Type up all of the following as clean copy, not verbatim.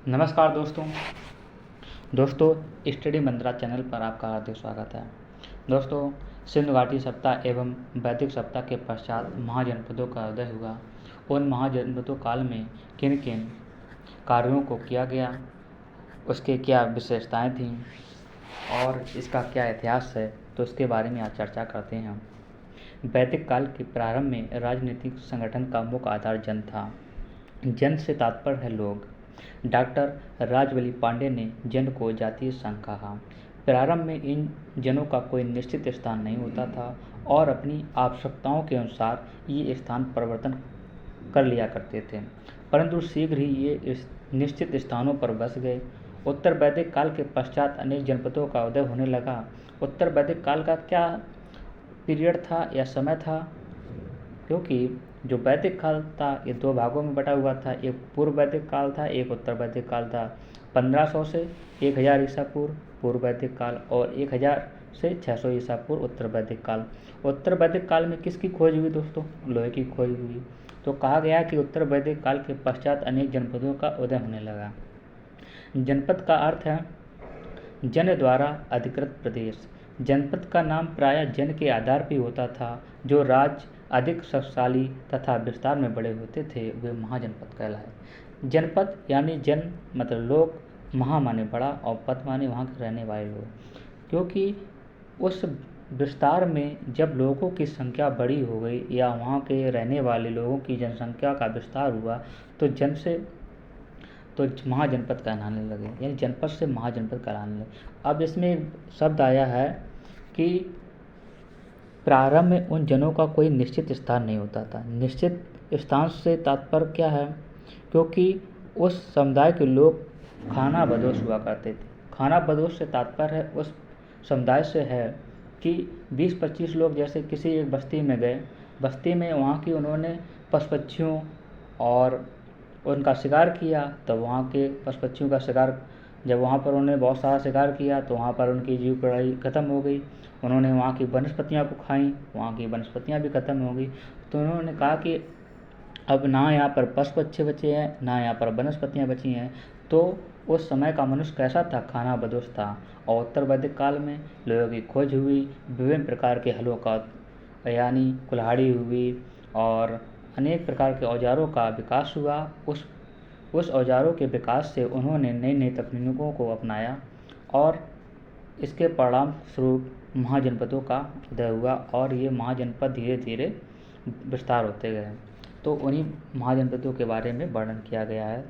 नमस्कार दोस्तों स्टडी मंत्रा चैनल पर आपका हार्दिक स्वागत है। दोस्तों, सिंधु घाटी सप्ताह एवं वैदिक सप्ताह के पश्चात महाजनपदों का उदय हुआ। उन महाजनपदों काल में किन किन कार्यों को किया गया, उसके क्या विशेषताएं थीं और इसका क्या इतिहास है, तो उसके बारे में आज चर्चा करते हैं हम। वैदिक काल के प्रारंभ में राजनीतिक संगठन का मुख्य आधार जन था। जन से तात्पर्य है लोग। डॉक्टर राजबली पांडे ने जन को जातीय संघ कहा। प्रारंभ में इन जनों का कोई निश्चित स्थान नहीं होता था और अपनी आवश्यकताओं के अनुसार ये स्थान परिवर्तन कर लिया करते थे, परंतु शीघ्र ही ये इस निश्चित स्थानों पर बस गए। उत्तर वैदिक काल के पश्चात अनेक जनपदों का उदय होने लगा। उत्तर वैदिक काल का क्या पीरियड था या समय था, क्योंकि जो वैदिक काल था ये दो भागों में बटा हुआ था। एक पूर्व वैदिक काल था, एक उत्तर वैदिक काल था। 1500 से 1000 ईसा पूर्व पूर्व वैदिक काल और 1000 से 600 ईसा पूर्व उत्तर वैदिक काल। उत्तर वैदिक काल में किसकी खोज हुई दोस्तों? लोहे की खोज हुई। तो कहा गया कि उत्तर वैदिक काल के पश्चात अनेक जनपदों का उदय होने लगा। जनपद का अर्थ है जन द्वारा अधिकृत प्रदेश। जनपद का नाम प्रायः जन के आधार पर होता था। जो राज्य अधिक शक्तिशाली तथा विस्तार में बड़े होते थे वे महाजनपद कहलाए। जनपद यानी जन मतलब लोग, महा माने बड़ा और पद माने वहाँ के रहने वाले लोग, क्योंकि उस विस्तार में जब लोगों की संख्या बड़ी हो गई या वहाँ के रहने वाले लोगों की जनसंख्या का विस्तार हुआ तो जन से तो महाजनपद कहलाने लगे, यानी जनपद से महाजनपद कहलाने लगे। अब इसमें एक शब्द आया है कि प्रारंभ में उन जनों का कोई निश्चित स्थान नहीं होता था। निश्चित स्थान से तात्पर्य क्या है? क्योंकि उस समुदाय के लोग खाना बदोश हुआ करते थे। खाना बदोश से तात्पर्य है उस समुदाय से है कि 20-25 लोग जैसे किसी एक बस्ती में गए, बस्ती में वहाँ की उन्होंने पशु पक्षियों और उनका शिकार किया, तो वहाँ के पशु पक्षियों का शिकार जब वहाँ पर उन्होंने बहुत सारा शिकार किया तो वहाँ पर उनकी जीव प्रणाली खत्म हो गई। उन्होंने वहाँ की वनस्पतियाँ को खाई, वहाँ की वनस्पतियाँ भी खत्म हो गई। तो उन्होंने कहा कि अब ना यहाँ पर पशु पक्षी बचे हैं, ना यहाँ पर वनस्पतियाँ बची हैं। तो उस समय का मनुष्य कैसा था? खाना बदोश था। और उत्तर वैदिक काल में लोगों की खोज हुई, विभिन्न प्रकार के हलों का यानी कुल्हाड़ी हुई और अनेक प्रकार के औजारों का विकास हुआ। उस औजारों के विकास से उन्होंने नई नई तकनीकों को अपनाया और इसके परिणाम स्वरूप महाजनपदों का उदय हुआ और ये महाजनपद धीरे धीरे विस्तार होते गए। तो उन्हीं महाजनपदों के बारे में वर्णन किया गया है।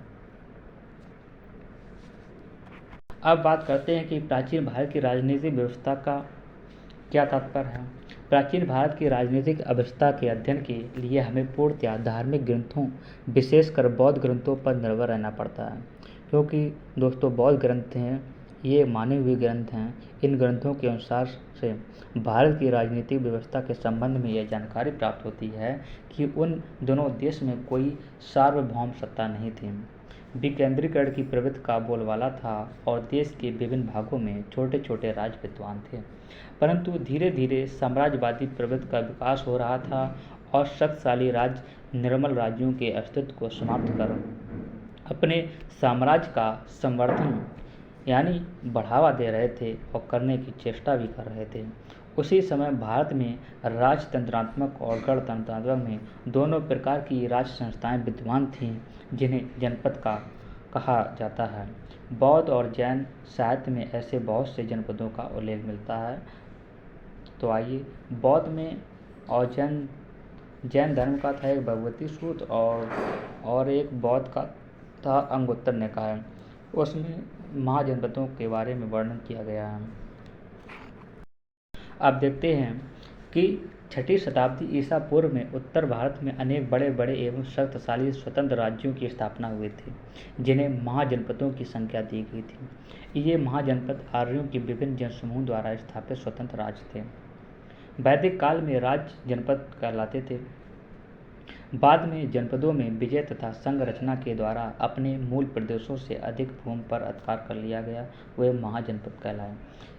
अब बात करते हैं कि प्राचीन भारत की राजनीतिक व्यवस्था का क्या तात्पर्य है। प्राचीन भारत की राजनीतिक अवस्था के अध्ययन के लिए हमें पूर्णतया धार्मिक ग्रंथों, विशेषकर बौद्ध ग्रंथों पर निर्भर रहना पड़ता है, क्योंकि दोस्तों बौद्ध ग्रंथ हैं, ये माने हुए ग्रंथ हैं। इन ग्रंथों के अनुसार से भारत की राजनीतिक व्यवस्था के संबंध में यह जानकारी प्राप्त होती है कि उन दोनों देश में कोई सार्वभौम सत्ता नहीं थी। विकेंद्रीकरण की प्रवृत्ति का बोलबाला था और देश के विभिन्न भागों में छोटे छोटे राज्य विद्यमान थे, परंतु धीरे धीरे साम्राज्यवादी प्रवृत्ति का विकास हो रहा था और शक्तिशाली राज्य निर्मल राज्यों के अस्तित्व को समाप्त कर अपने साम्राज्य का संवर्धन यानी बढ़ावा दे रहे थे और करने की चेष्टा भी कर रहे थे। उसी समय भारत में राजतंत्रात्मक और गणतंत्रात्मक में दोनों प्रकार की राज्य संस्थाएं विद्यमान थीं, जिन्हें जनपद का कहा जाता है। बौद्ध और जैन साहित्य में ऐसे बहुत से जनपदों का उल्लेख मिलता है। तो आइए, बौद्ध में और जैन धर्म का था एक भगवती सूत्र और एक बौद्ध का था अंगुत्तर निकाय। उसमें महाजनपदों के बारे में वर्णन किया गया है। अब देखते हैं कि 6ठी शताब्दी ईसा पूर्व में उत्तर भारत में अनेक बड़े बड़े एवं शक्तिशाली स्वतंत्र राज्यों की स्थापना हुई थी, जिन्हें महाजनपदों की संख्या दी गई थी। ये महाजनपद आर्यों की विभिन्न जनसमूहों द्वारा स्थापित स्वतंत्र राज्य थे। वैदिक काल में राज्य जनपद कहलाते थे। बाद में जनपदों में विजय तथा संघ रचना के द्वारा अपने मूल प्रदेशों से अधिक भूमि पर अधिकार कर लिया गया, वे महाजनपद कहलाए।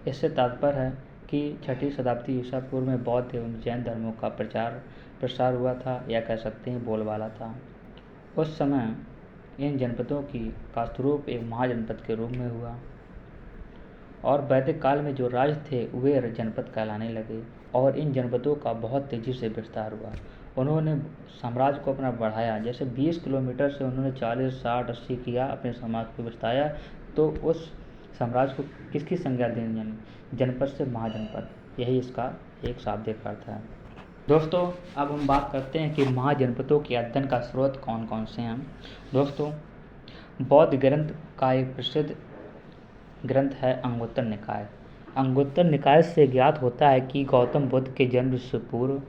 इससे तात्पर्य है कि 6ठी शताब्दी ईसा पूर्व में बौद्ध एवं जैन धर्मों का प्रसार हुआ था, या कह सकते हैं बोलबाला था। उस समय इन जनपदों का स्वरूप एक महाजनपद के रूप में हुआ और वैदिक काल में जो राज्य थे वे जनपद कहलाने लगे और इन जनपदों का बहुत तेज़ी से विस्तार हुआ। उन्होंने साम्राज्य को अपना बढ़ाया, जैसे 20 किलोमीटर से उन्होंने 40, 60, 80 किया, अपने समाज को विस्तारा, तो उस साम्राज्य को किसकी संज्ञा देनी, यानी जनपद से महाजनपद, यही इसका एक शाब्दिक अर्थ है। दोस्तों अब हम बात करते हैं कि महाजनपदों के अध्ययन का स्रोत कौन कौन से हैं। दोस्तों बौद्ध ग्रंथ का एक प्रसिद्ध ग्रंथ है अंगुत्तर निकाय। अंगुत्तर निकाय से ज्ञात होता है कि गौतम बुद्ध के जन्म से पूर्व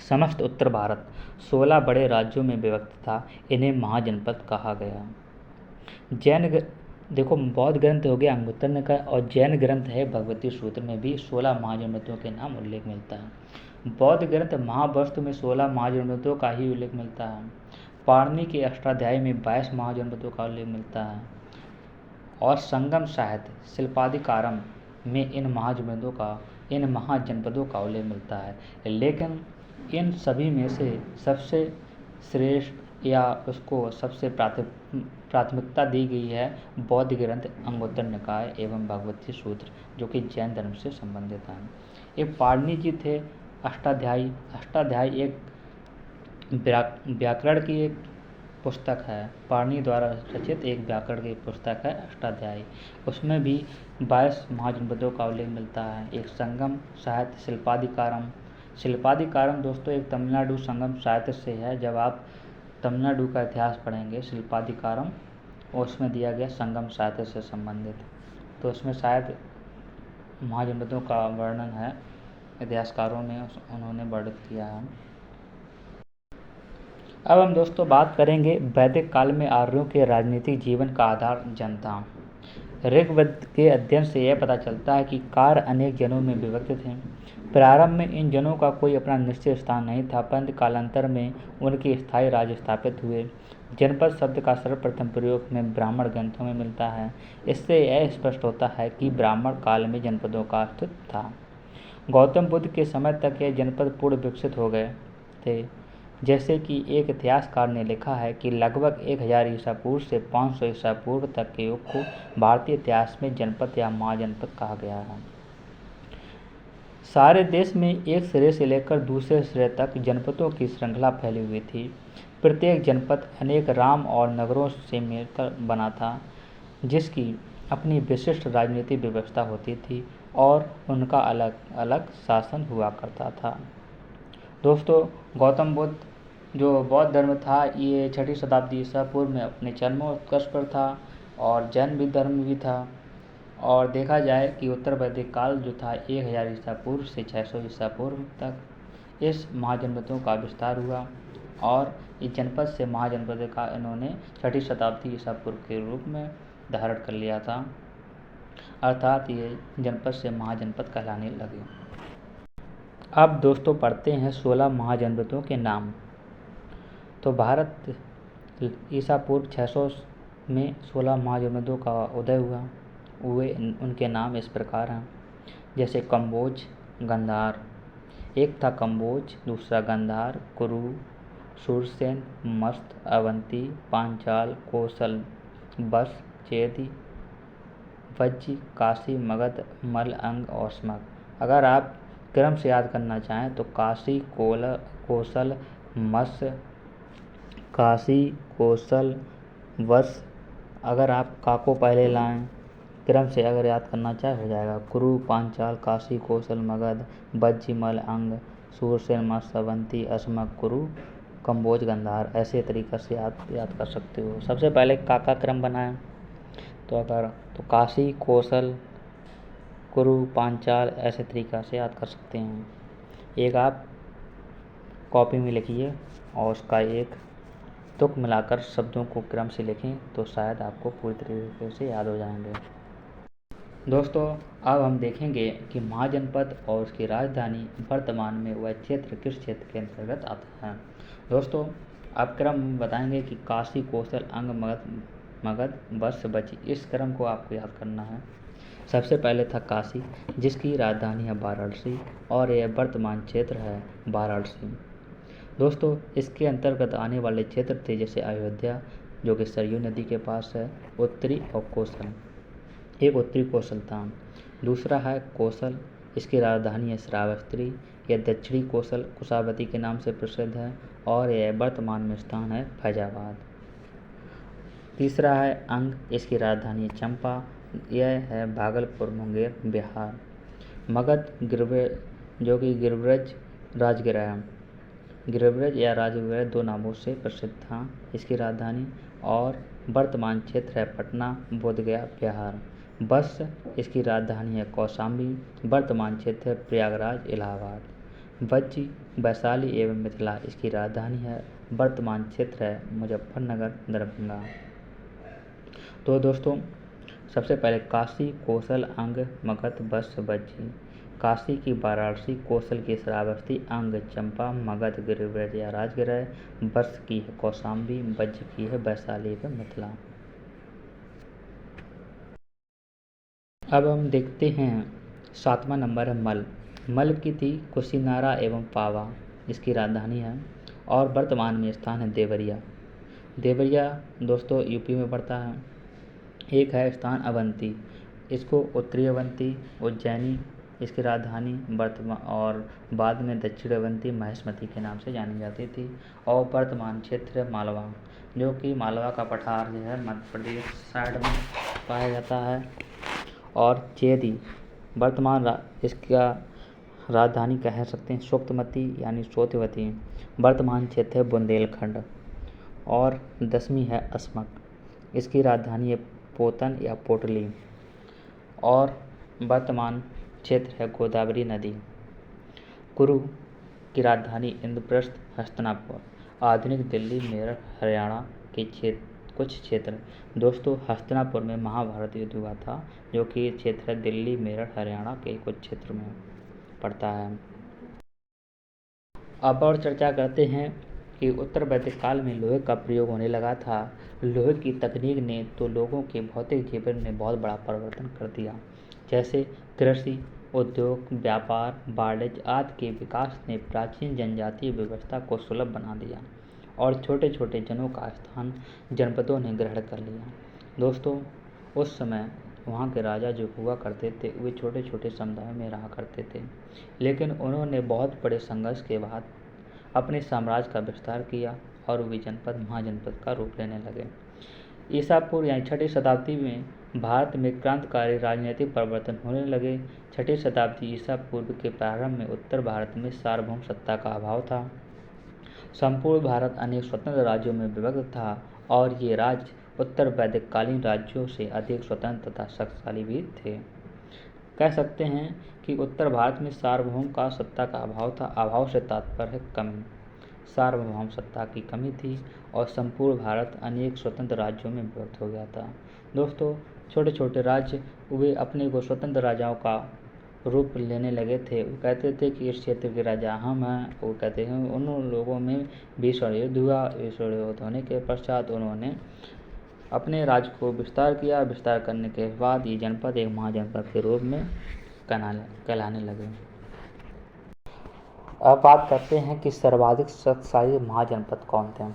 समस्त उत्तर भारत 16 बड़े राज्यों में विभक्त था। इन्हें महाजनपद कहा गया। देखो बौद्ध ग्रंथ हो गया अंगुत्तर निकाय और जैन ग्रंथ है भगवती सूत्र में भी 16 महाजनपदों के नाम उल्लेख मिलता है। बौद्ध ग्रंथ महावस्तु में 16 महाजनपदों का ही उल्लेख मिलता है। पाणिनि के अष्टाध्यायी में 22 महाजनपदों का उल्लेख मिलता है और संगम साहित्य शिल्पाधिकारम में इन महाजनपदों का उल्लेख मिलता है। लेकिन इन सभी में से सबसे श्रेष्ठ या उसको सबसे प्राथमिकता दी गई है बौद्ध ग्रंथ अंगुत्तर निकाय एवं भगवती सूत्र, जो कि जैन धर्म से संबंधित हैं। एक पाणिनि जी थे अष्टाध्यायी एक व्याकरण की एक पुस्तक है। पाणिनि द्वारा रचित एक व्याकरण की पुस्तक है अष्टाध्यायी। उसमें भी 22 महाजनपदों का उल्लेख मिलता है। एक संगम साहित्य शिल्पाधिकारम दोस्तों एक तमिलनाडु संगम साहित्य से है। जब आप तमिलनाडु का इतिहास पढ़ेंगे शिल्पाधिकारम और उसमें दिया गया संगम साहित्य से संबंधित, तो उसमें शायद महाजनपदों का वर्णन है, इतिहासकारों ने उन्होंने वर्णित किया है। अब हम दोस्तों बात करेंगे वैदिक काल में आर्यों के राजनीतिक जीवन का आधार जनता। ऋग्वेद के अध्ययन से यह पता चलता है कि कार्य अनेक जनों में विभक्त थे। प्रारंभ में इन जनों का कोई अपना निश्चित स्थान नहीं था, परंतु कालांतर में उनके स्थायी राज्य स्थापित हुए। जनपद शब्द का सर्वप्रथम प्रयोग में ब्राह्मण ग्रंथों में मिलता है। इससे यह स्पष्ट होता है कि ब्राह्मण काल में जनपदों का अस्तित्व था। गौतम बुद्ध के समय तक यह जनपद पूर्ण विकसित हो गए थे। जैसे कि एक इतिहासकार ने लिखा है कि लगभग 1000 ईसा पूर्व से 500 ईसा पूर्व तक के युग को भारतीय इतिहास में जनपद या महाजनपद कहा गया है। सारे देश में एक सिरे से लेकर दूसरे सिरे तक जनपदों की श्रृंखला फैली हुई थी। प्रत्येक जनपद अनेक राम और नगरों से मिलकर बना था, जिसकी अपनी विशिष्ट राजनीतिक व्यवस्था होती थी और उनका अलग अलग शासन हुआ करता था। दोस्तों गौतम बुद्ध जो बौद्ध धर्म था ये 6वीं शताब्दी ईसा पूर्व में अपने चरमोत्कर्ष पर था और जैन भी धर्म भी था। और देखा जाए कि उत्तर वैदिक काल जो था 1000 ईसा पूर्व से 600 ईसा पूर्व तक इस महाजनपदों का विस्तार हुआ और इस जनपद से महाजनपद का इन्होंने 6वीं शताब्दी ईसा पूर्व के रूप में धारण कर लिया था, अर्थात ये जनपद से महाजनपद कहलाने लगे। अब दोस्तों पढ़ते हैं 16 महाजनपदों के नाम। तो भारत ईसा पूर्व 600 में 16 महाजनपदों का उदय हुआ। उनके नाम इस प्रकार हैं, जैसे कंबोज, गंधार, एक था कंबोज, दूसरा गंधार, कुरु, शूरसेन, मस्त, अवंती, पांचाल, कौशल, बस, चेदी, वज्जी, काशी, मगध, मल, अंग और स्मग। अगर आप क्रम से याद करना चाहें तो काशी, कौशल, मत्स्य, काशी, कौशल, वश, अगर आप का को पहले लाएं क्रम से अगर याद करना चाहे हो जाएगा। कुरु, पांचाल, काशी, कौशल, मगध, वज्जी, मल, अंग, शूरसेन, मत्स्य, अवंती, अस्मक, कुरु, कंबोज, गंधार, ऐसे तरीक़े से याद कर सकते हो। सबसे पहले का क्रम बनाएं तो काशी, कौशल, कुरु, पांचाल ऐसे तरीक़ा से याद कर सकते हैं। एक आप कॉपी में लिखिए और उसका एक तुक मिलाकर शब्दों को क्रम से लिखें तो शायद आपको पूरी तरीके से याद हो जाएंगे। दोस्तों अब हम देखेंगे कि महाजनपद और उसकी राजधानी वर्तमान में वह क्षेत्र किस क्षेत्र के अंतर्गत आता है। दोस्तों अब क्रम बताएंगे कि काशी, कौशल, अंग, मगध, वत्स, वज्जी, इस क्रम को आपको याद करना है। सबसे पहले था काशी, जिसकी राजधानी है वाराणसी और यह वर्तमान क्षेत्र है वाराणसी। दोस्तों इसके अंतर्गत आने वाले क्षेत्र थे जैसे अयोध्या, जो कि सरयू नदी के पास है, उत्तरी और कोसल, एक उत्तरी कोसल था। दूसरा है कोसल, इसकी राजधानी है श्रावस्ती। यह दक्षिणी कोसल कुशावती के नाम से प्रसिद्ध है और यह वर्तमान में स्थान है फैजाबाद। तीसरा है अंग, इसकी राजधानी है चंपा, यह है भागलपुर मुंगेर बिहार। मगध जो कि गिरिब्रज राजगिरा है, गिरिब्रज या राजगिरा दो नामों से प्रसिद्ध था इसकी राजधानी, और वर्तमान क्षेत्र है पटना बोधगया बिहार। बस, इसकी राजधानी है कौशाम्बी, वर्तमान क्षेत्र है प्रयागराज इलाहाबाद। वज्जी, वैशाली एवं मिथिला, इसकी राजधानी है, वर्तमान क्षेत्र है मुजफ्फरनगर दरभंगा। तो दोस्तों, सबसे पहले काशी, कोसल, अंग, मगध, बस, वज्जी। काशी की वाराणसी, कोसल की श्रावस्ती, अंग चंपा, मगध गिरिब्रज या राजगिरा, बस की है कौशाम्बी, वज्ज की है वैशाली व मिथिला। अब हम देखते हैं 7वां नंबर है मल। मल की थी कुशीनारा एवं पावा, इसकी राजधानी है, और वर्तमान में स्थान है देवरिया। देवरिया दोस्तों यूपी में पड़ता है। एक है स्थान अवंती, इसको उत्तरी अवंती, उज्जैनी इसकी राजधानी वर्तमान, और बाद में दक्षिण अवंती महेशमती के नाम से जानी जाती थी। और वर्तमान क्षेत्र है मालवा, जो कि मालवा का पठार जो है मध्य प्रदेश साइड में पाया जाता है। और चेदी, वर्तमान इसका राजधानी कह सकते हैं सोक्तमती यानी सोत्यवती, वर्तमान क्षेत्र है बुंदेलखंड। और 10वीं है अस्मक, इसकी राजधानी है पोतन या पोटली, और वर्तमान क्षेत्र है गोदावरी नदी। कुरु की राजधानी इंद्रप्रस्थ हस्तिनापुर, आधुनिक दिल्ली मेरठ हरियाणा के कुछ क्षेत्र। दोस्तों, हस्तिनापुर में महाभारत युद्ध हुआ था, जो कि क्षेत्र है दिल्ली मेरठ हरियाणा के कुछ क्षेत्र में पड़ता है। अब और चर्चा करते हैं कि उत्तर वैदिक काल में लोहे का प्रयोग होने लगा था। लोहे की तकनीक ने तो लोगों के भौतिक जीवन में बहुत बड़ा परिवर्तन कर दिया। जैसे कृषि, उद्योग, व्यापार, वाणिज्य आदि के विकास ने प्राचीन जनजातीय व्यवस्था को सुलभ बना दिया और छोटे छोटे जनों का स्थान जनपदों ने ग्रहण कर लिया। दोस्तों, उस समय वहाँ के राजा जो हुआ करते थे वे छोटे छोटे समुदायों में रहा करते थे, लेकिन उन्होंने बहुत बड़े संघर्ष के बाद अपने साम्राज्य का विस्तार किया और वे जनपद महाजनपद का रूप लेने लगे। ईसा पूर्व यानी 6वीं शताब्दी में भारत में क्रांतिकारी राजनीतिक परिवर्तन होने लगे। 6वीं शताब्दी ईसा पूर्व के प्रारंभ में उत्तर भारत में सार्वभौम सत्ता का अभाव था। संपूर्ण भारत अनेक स्वतंत्र राज्यों में विभक्त था और ये राज्य उत्तर वैदिक कालीन राज्यों से अधिक स्वतंत्र तथा शक्तिशाली भी थे। कह सकते हैं कि उत्तर भारत में सार्वभौम का सत्ता का अभाव था। अभाव से तात्पर्य है कमी, सार्वभौम सत्ता की कमी थी और संपूर्ण भारत अनेक स्वतंत्र राज्यों में विभक्त हो गया था। दोस्तों, छोटे छोटे राज्य वे अपने को स्वतंत्र राजाओं का रूप लेने लगे थे। वो कहते थे कि इस क्षेत्र के राजा हम हैं। वो कहते हैं उन लोगों में भीषण युद्ध हुआ। भीषण युद्ध होने के पश्चात उन्होंने अपने राज्य को विस्तार किया। विस्तार करने के बाद ये जनपद एक महाजनपद के रूप में कहलाने लगे। अब बात करते हैं कि सर्वाधिक शक्तिशाली महाजनपद कौन थे।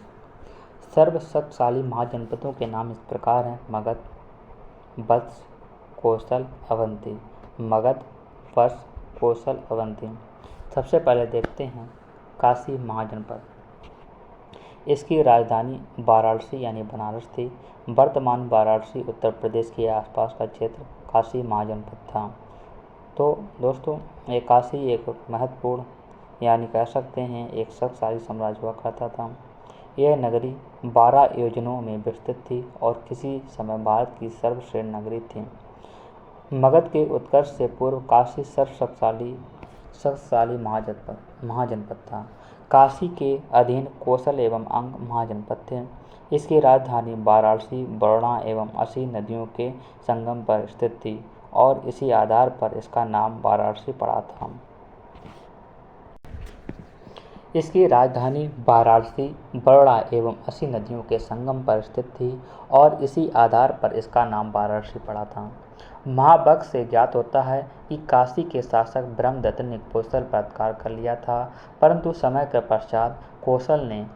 सर्वशक्तिशाली महाजनपदों के नाम इस प्रकार हैं: मगध, वत्स, कोसल, अवंती। मगध, वत्स, कोसल, अवंती। सबसे पहले देखते हैं काशी महाजनपद। इसकी राजधानी वाराणसी यानी बनारस थी। वर्तमान वाराणसी उत्तर प्रदेश के आसपास का क्षेत्र काशी महाजनपद था। तो दोस्तों, ये काशी एक महत्वपूर्ण यानी कह सकते हैं एक शक्तिशाली साम्राज्य हुआ करता था। यह नगरी 12 योजनों में विस्तृत थी और किसी समय भारत की सर्वश्रेष्ठ नगरी थी। मगध के उत्कर्ष से पूर्व काशी शक्तिशाली महाजनपद था। काशी के अधीन कोसल एवं अंग महाजनपद थे। इसकी राजधानी वाराणसी वरुणा एवं असी नदियों के संगम पर स्थित थी और इसी आधार पर इसका नाम वाराणसी पड़ा था। इसकी राजधानी वाराणसी वरुणा एवं असी नदियों के संगम पर स्थित थी और इसी आधार पर इसका नाम वाराणसी पड़ा था। महावक्ष से ज्ञात होता है कि काशी के शासक ब्रह्मदत्त ने कोसल पर अधिकार कर लिया था, परंतु समय के पश्चात कोसल ने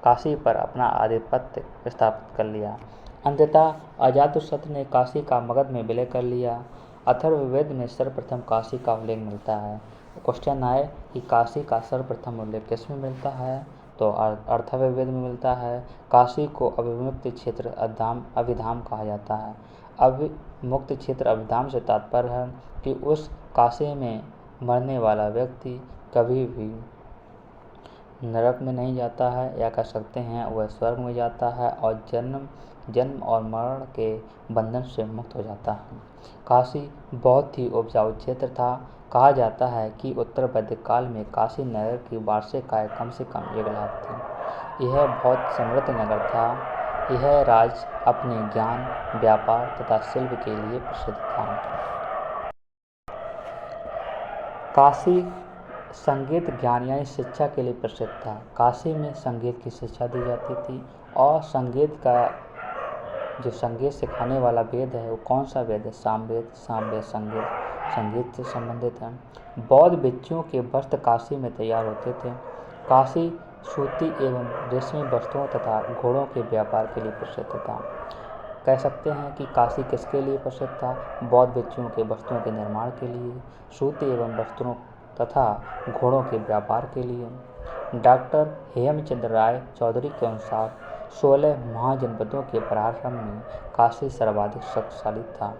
काशी पर अपना आधिपत्य स्थापित कर लिया। अंततः अजातशत्रु ने काशी का मगध में विलय कर लिया। अथर्ववेद में सर्वप्रथम काशी का उल्लेख मिलता है। क्वेश्चन आए कि काशी का सर्वप्रथम उल्लेख किस में मिलता है, तो अथर्ववेद में मिलता है। काशी को अविमुक्त क्षेत्र अभिधाम कहा जाता है। अविमुक्त क्षेत्र अभिधाम से तात्पर्य है कि उस काशी में मरने वाला व्यक्ति कभी भी नरक में नहीं जाता है, या कह सकते हैं वह स्वर्ग में जाता है और जन्म और मरण के बंधन से मुक्त हो जाता है। काशी बहुत ही उपजाऊ क्षेत्र था। कहा जाता है कि उत्तर वैदिक काल में काशी नगर की वार्षिक आय कम से कम 1 लाख थी। यह बहुत समृद्ध नगर था। यह राज्य अपने ज्ञान, व्यापार तथा शिल्प के लिए प्रसिद्ध था। काशी संगीत, ज्ञान यानी शिक्षा के लिए प्रसिद्ध था। काशी में संगीत की शिक्षा दी जाती थी और संगीत का जो संगीत सिखाने वाला वेद है वो कौन सा वेद है? सामवेद। सामवेद संगीत से संबंधित है। बौद्ध भिक्षुओं के वस्त्र काशी में तैयार होते थे। काशी सूती एवं रेशमी वस्त्रों तथा घोड़ों के व्यापार के लिए प्रसिद्ध था। कह सकते हैं कि काशी किसके लिए प्रसिद्ध था? बौद्ध भिक्षुओं के वस्त्रों के निर्माण के लिए, सूती एवं वस्त्रों तथा घोड़ों के व्यापार के लिए। डॉक्टर हेमचंद्र राय चौधरी के अनुसार 16 महाजनपदों के प्रारंभ में काशी सर्वाधिक शक्तिशाली था।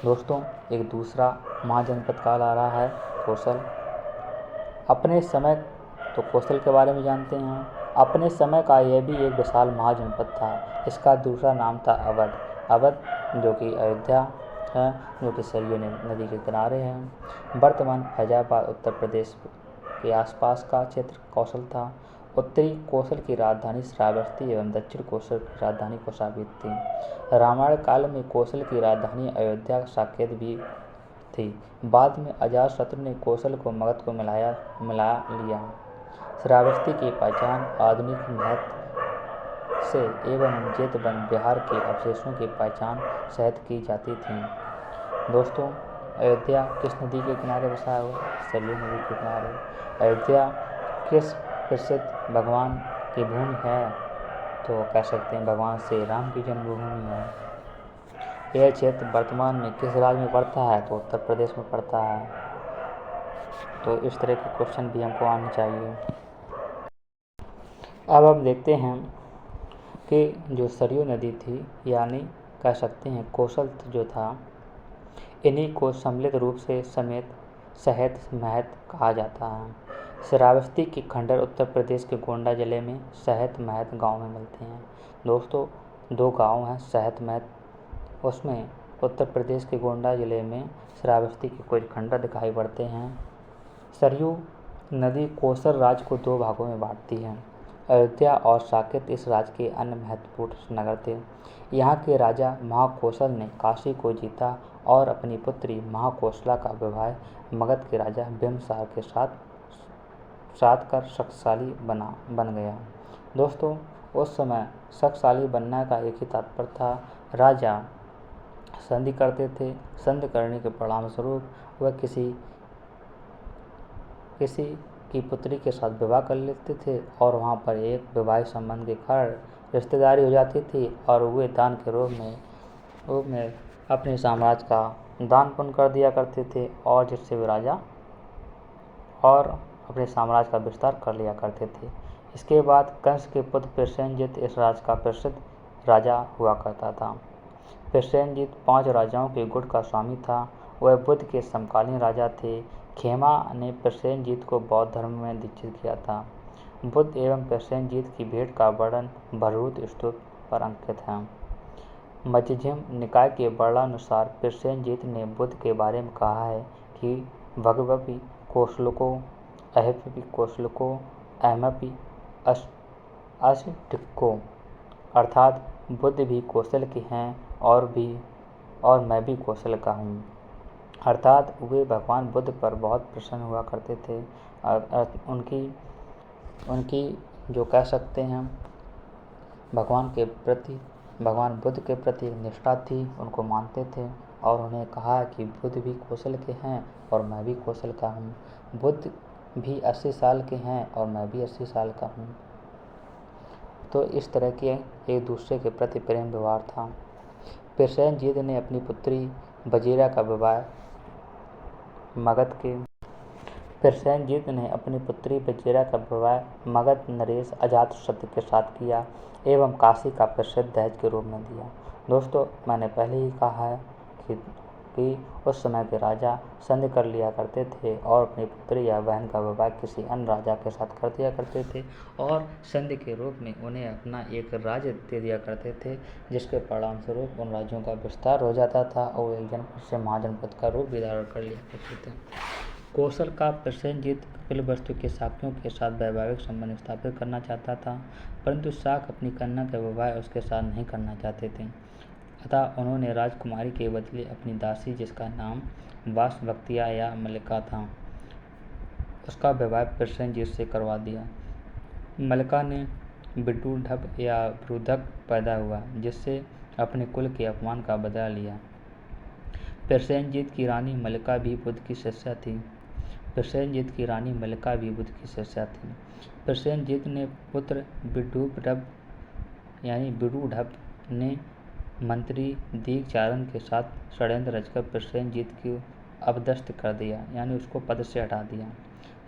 दोस्तों, एक दूसरा महाजनपद काल आ रहा है कौशल। अपने समय, तो कौशल के बारे में जानते हैं। अपने समय का यह भी एक विशाल महाजनपद था। इसका दूसरा नाम था अवध। अवध जो कि अयोध्या है, जो कि सरयू नदी के किनारे है। वर्तमान फैजाबाद उत्तर प्रदेश के आसपास का क्षेत्र कौशल था। उत्तरी कौशल की राजधानी श्रावस्ती एवं दक्षिण कौशल की राजधानी कौशाम्बी थी। रामायण काल में कौशल की राजधानी अयोध्या साकेत भी थी। बाद में अजातशत्रु ने कौशल को मगध को मिला लिया। श्रावस्ती की पहचान आधुनिक महत्व से एवं जेतवन बिहार के अवशेषों की पहचान सहित की जाती थी। दोस्तों, अयोध्या किस नदी के किनारे बसा है? सरयू नदी के किनारे। अयोध्या किस प्रसिद्ध भगवान की भूमि है? तो कह सकते हैं भगवान श्री राम की जन्मभूमि है। यह क्षेत्र वर्तमान में किस राज्य में पड़ता है? तो उत्तर प्रदेश में पड़ता है। तो इस तरह के क्वेश्चन भी हमको आने चाहिए। अब हम देखते हैं कि जो सरयू नदी थी, यानी कह सकते हैं कौशल जो था, इन्हीं को सम्मिलित रूप से सहित महत कहा जाता है। श्रावस्ती की खंडर उत्तर प्रदेश के गोंडा जिले में सहित महत गांव में मिलते हैं। दोस्तों, 2 गांव हैं सहित महत, उसमें उत्तर प्रदेश के गोंडा जिले में श्रावस्ती के कुछ खंडर दिखाई पड़ते हैं। सरयू नदी कौशल राज्य को 2 भागों में बांटती है। अयोध्या और साकेत इस राज्य के अन्य महत्वपूर्ण नगर थे। यहाँ के राजा महाकौशल ने काशी को जीता और अपनी पुत्री महाकौशला का विवाह मगध के राजा बिम्बिसार के साथ कर शक्तिशाली बन गया। दोस्तों, उस समय शक्तिशाली बनने का एक ही तात्पर्य था। राजा संधि करते थे। संधि करने के परिणामस्वरूप वह किसी की पुत्री के साथ विवाह कर लेते थे और वहाँ पर एक वैवाहिक संबंध के कारण रिश्तेदारी हो जाती थी और वे दान के रूप में अपने साम्राज्य का दान पुण्य कर दिया करते थे और जिससे वे राजा और अपने साम्राज्य का विस्तार कर लिया करते थे। इसके बाद कंस के पुत्र प्रसेनजित इस राज्य का प्रसिद्ध राजा हुआ करता था। प्रसेनजित 5 राजाओं के गुट का स्वामी था। वह बुद्ध के समकालीन राजा थे। खेमा ने प्रसेनजित को बौद्ध धर्म में दीक्षित किया था। बुद्ध एवं प्रसेनजित की भेंट का वर्णन भरहुत स्तूप पर अंकित है। मध्यम निकाय के वर्णनानुसार प्रसेनजित ने बुद्ध के बारे में कहा है कि भगवपि कौशलको अहपि कौशलको अहमपि अष्टिक्को, अर्थात बुद्ध भी कौशल के हैं और मैं भी कौशल का हूँ। अर्थात वे भगवान बुद्ध पर बहुत प्रसन्न हुआ करते थे। उनकी जो कह सकते हैं भगवान बुद्ध के प्रति निष्ठा थी, उनको मानते थे और उन्हें कहा कि बुद्ध भी कौशल के हैं और मैं भी कौशल का हूँ। बुद्ध भी 80 साल के हैं और मैं भी 80 साल का हूँ। तो इस तरह के एक दूसरे के प्रति प्रेम व्यवहार था। प्रसेनजीत ने अपनी पुत्री वजीरा का विवाह मगध नरेश अजातशत्रु के साथ किया एवं काशी का प्रसिद्ध दहेज के रूप में दिया। दोस्तों, मैंने पहले ही कहा है कि उस समय के राजा संधि कर लिया करते थे और अपनी पुत्री या बहन का विवाह किसी अन्य राजा के साथ कर दिया करते थे और संधि के रूप में उन्हें अपना एक राज्य दे दिया करते थे, जिसके परिणाम स्वरूप उन राज्यों का विस्तार हो जाता था और एक जनपद से महाजनपद का रूप भी धारण कर लिया करते थे। कौशल का प्रसेनजीत कपिलवस्तु के शाक्यों के साथ वैवाहिक संबंध स्थापित करना चाहता था, परंतु शाक अपनी कन्या का विवाह उसके साथ नहीं करना चाहते थे। अतः उन्होंने राजकुमारी के बदले अपनी दासी, जिसका नाम वासवक्तिया या मल्लिका था, उसका विवाह प्रसेनजीत से करवा दिया। मल्लिका ने विद्रुढप या विरुधक पैदा हुआ, जिससे अपने कुल के अपमान का बदला लिया। प्रसेनजीत की रानी मल्लिका भी बुद्ध की शिष्या थी। प्रसेनजीत ने पुत्र विद्रुढप ने मंत्री दीक्षारण के साथ षड्यंत्र रचकर प्रसेनजीत को अपदस्थ कर दिया, यानी उसको पद से हटा दिया।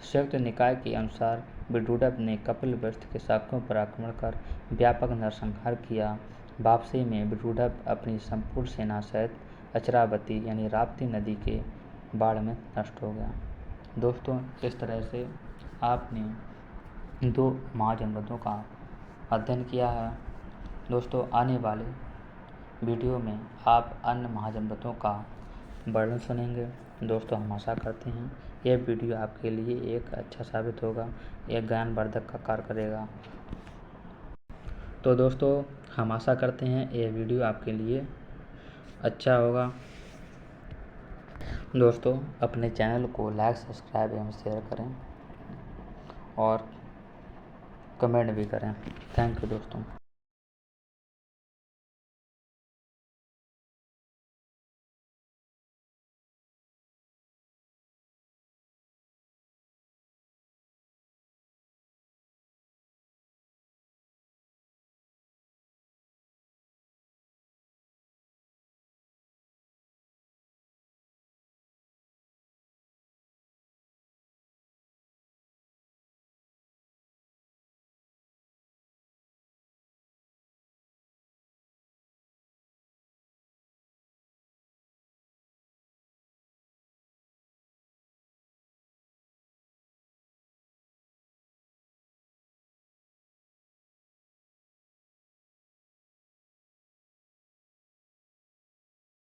संयुक्त निकाय के अनुसार विद्रुढप ने कपिलवस्तु के शाक्यों पर आक्रमण कर व्यापक नरसंहार किया। वापसी में विद्रुढप अपनी संपूर्ण सेना सहित अचरावती यानी राप्ती नदी के बाढ़ में नष्ट हो गया। दोस्तों, इस तरह से आपने 2 महाजनपदों का अध्ययन किया है। दोस्तों, आने वाले वीडियो में आप अन्य महाजनपदों का वर्णन सुनेंगे। दोस्तों, हम आशा करते हैं यह वीडियो आपके लिए एक अच्छा साबित होगा, एक ज्ञानवर्धक का कार्य करेगा। तो दोस्तों, हम आशा करते हैं यह वीडियो आपके लिए अच्छा होगा। दोस्तों, अपने चैनल को लाइक, सब्सक्राइब एवं शेयर करें और कमेंट भी करें। थैंक यू दोस्तों।